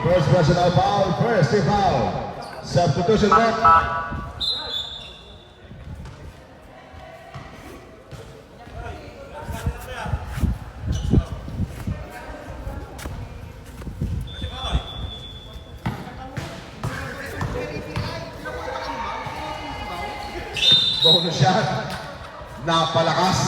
First personal foul, first team foul. Substitution net. Bonus shot. Napalakas.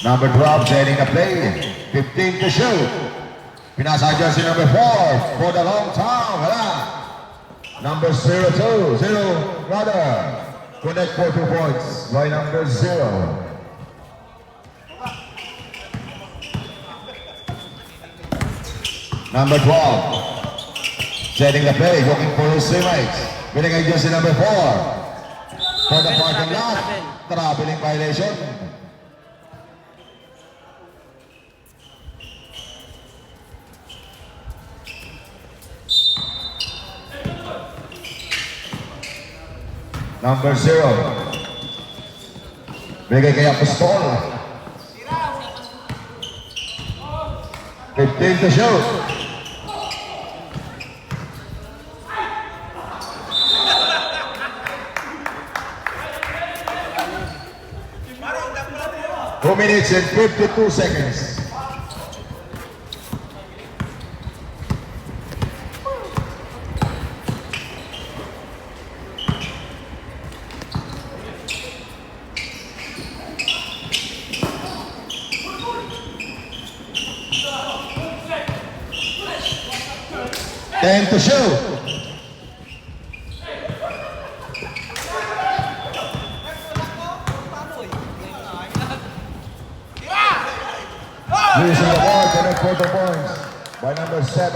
Number 12 setting the play. 15 to shoot. Pinasa jersey number 4 for the long time. Wala. Number 02, rather. Connect for 2 points by number 0. Number 12, setting the play, looking for his teammates. Binigay jersey number 4 for the parking lot. Traveling violation. Number 0, binigay kay Apostol. 15 to shoot. Two minutes and 52 seconds. And to shoot. Using the ball, connect for the points by number 7.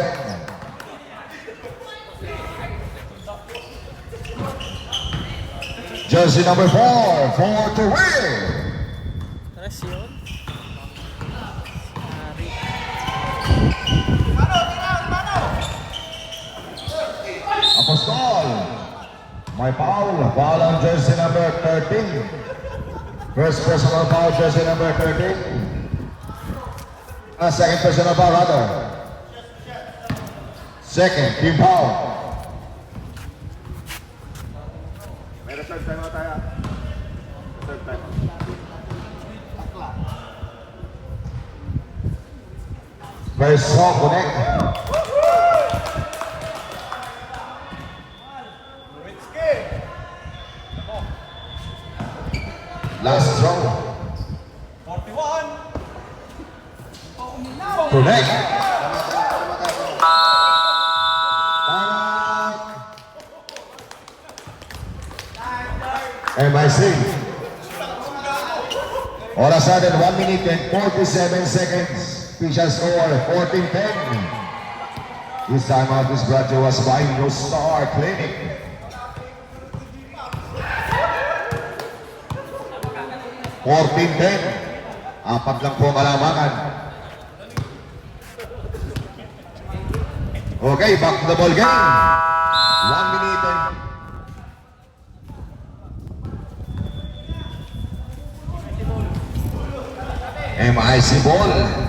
Jersey number 4 to win. Apostol. My foul on jersey number 13. First personal foul, jersey number 13. Second personal foul, rather. Second, team foul. May reserve time tayo. Reserve time. First shot, connect. Last throw. 41. Connect. MIC. All of a sudden, 1 minute and 47 seconds. Official score, 14-10. This time out is brought to us by No Star Clinic. 14-10. Apat lang po malamangan. Okay, back to the ball game. 1 minute and MIC ball.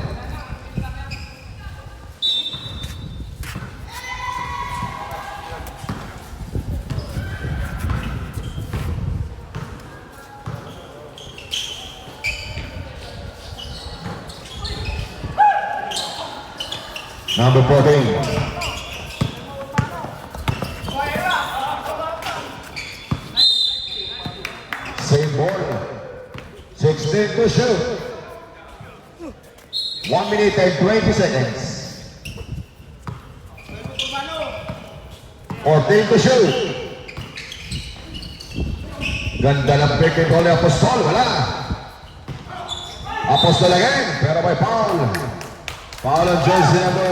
Number 14. Same ball. 16 to shoot. 1 minute and 20 seconds. 14 to shoot. Ganda ng pick and roll ni Apostol. Wala. Apostol again. Pero may foul. Foul on jersey number.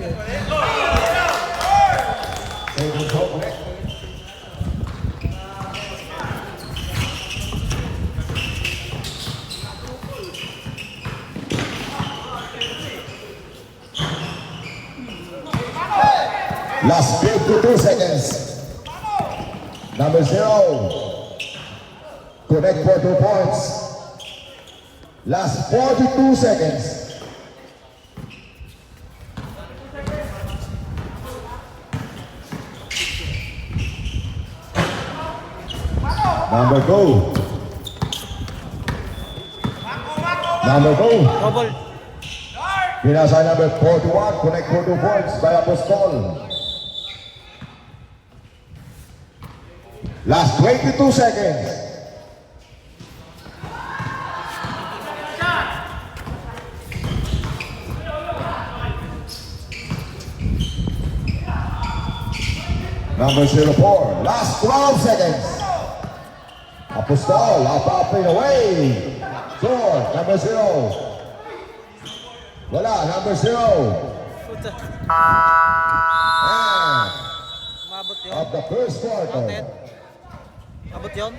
Save the goal, correct? Last 52 seconds. Number 0. Connect for 2 points. Last 42 seconds. Number 2. Number 2. Double. Pinasa number 41. Connect for 2 points by Apostol. Last 22 seconds. Number 04. Last 12 seconds. Apostol, up and away. Score, number 0. Wala, number 0. Puta. And Umabot yun. of the first quarter. Counted. Abot yun.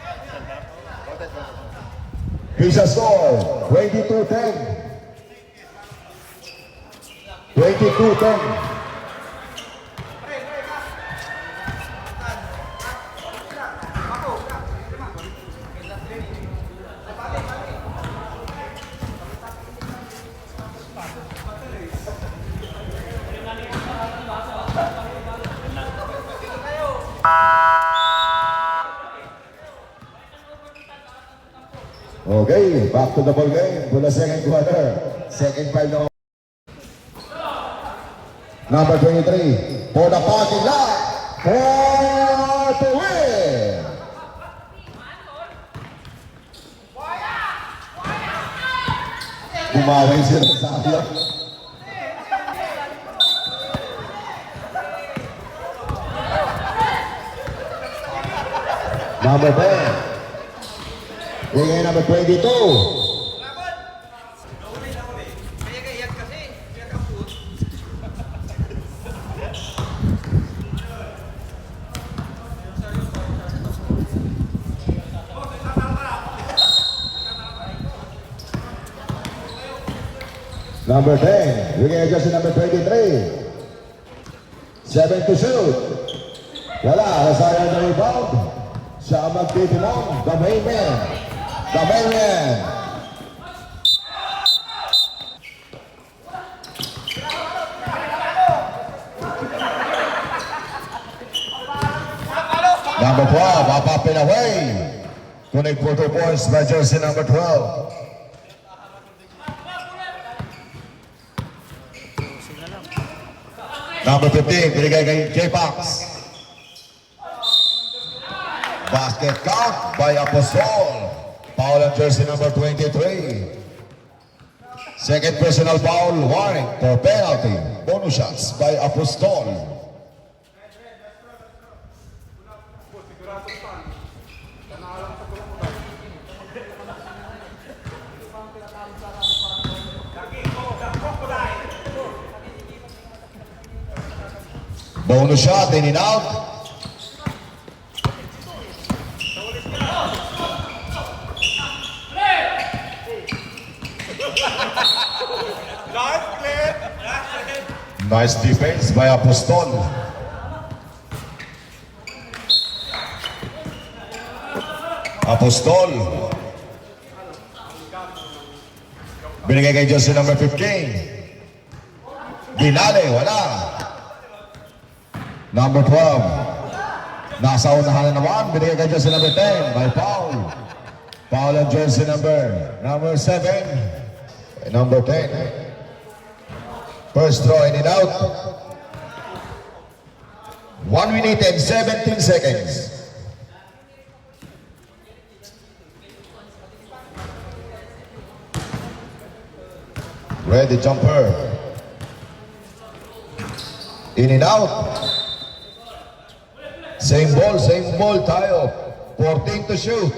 Pisa score, 22-10. 22-10. Okay, back to the ball game for the second quarter. Second five now. Number 23 for the parking lot for the win. Bumaway sila sa akin. Number 10. Bigay number 22. Number 10. Bigay just number 23. 7 to shoot. Wala, nasayang na rebound. Siya ang magtitinong. The main man. The main man. Number 12, up and away. Connect for 2 points by jersey number 12. Number 15, binigay kay J-Pax. Basket count by Apostol. Foul on jersey number 23. Second personal foul, warning for penalty. Bonus shots by Apostol. Bonus shot, in and out. Nice defense by Apostol. Apostol. Binigay kay jersey number 15. Binale, wala. Number 12. Nasa unahan na naman. Binigay kay jersey number 10 by foul. Foul on jersey number 7. Number 10. First throw in and out. 1 minute and 17 seconds. Ready jumper. In and out. Same ball tayo. 14 to shoot.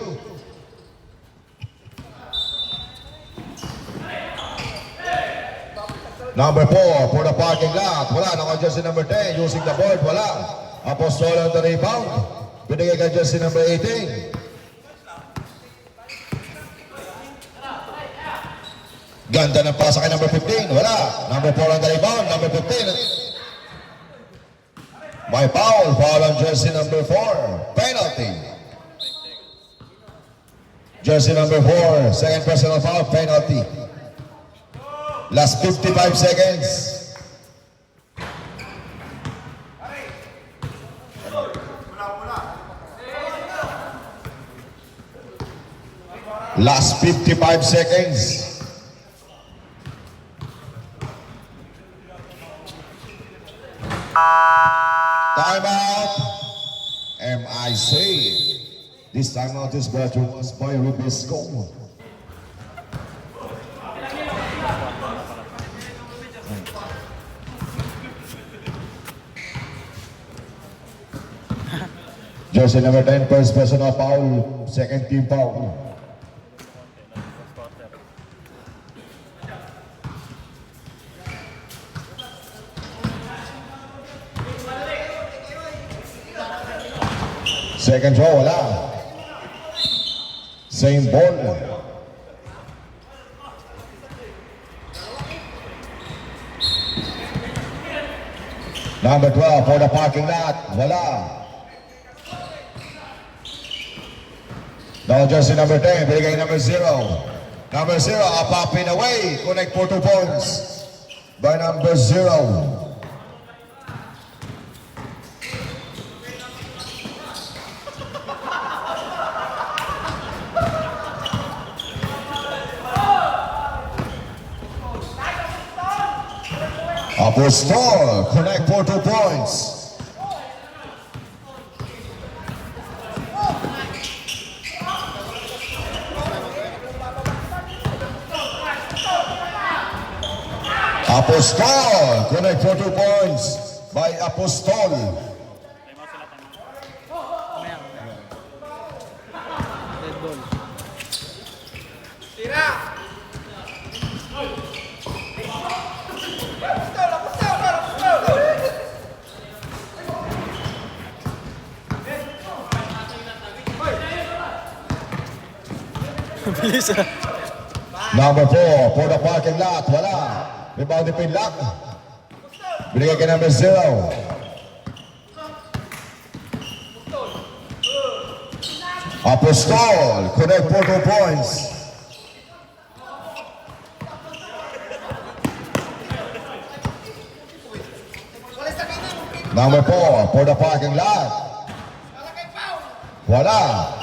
Number 4 for the parking lot. lot. Wala. Naka-jersey number 10. Using the board. Wala. Apostol on the rebound. Binigay kay jersey number 18. Ganda ng pasa kay number 15. Wala. Number 4 on the rebound. Number 15. May foul. Foul on jersey number 4. Penalty. Jersey number 4. Second personal foul. Penalty. Last 55 seconds. Last 55 seconds. Time out. MIC. This time out is brought to us by Rubisco. Jersey number 10, first personal foul, second team foul. Second throw, wala. Same ball. Number 12 for the parking lot, wala. Now jersey number 10, binigay number 0. Number 0, a popping away. Connect for 2 points by number 0. Apostol, connect for 2 points. Apostol, connect for 2 points by Apostol. Red ball. Bilis ah. Number 4 for the parking lot, wala. Rebound ni Pinlock. Binigay kay number 0. Apostol, connect for 2 points. Number 4 for the parking lot. Wala.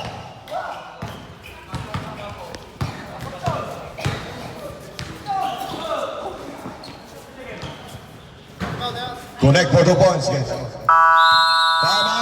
Connect for 2 points, guys. Time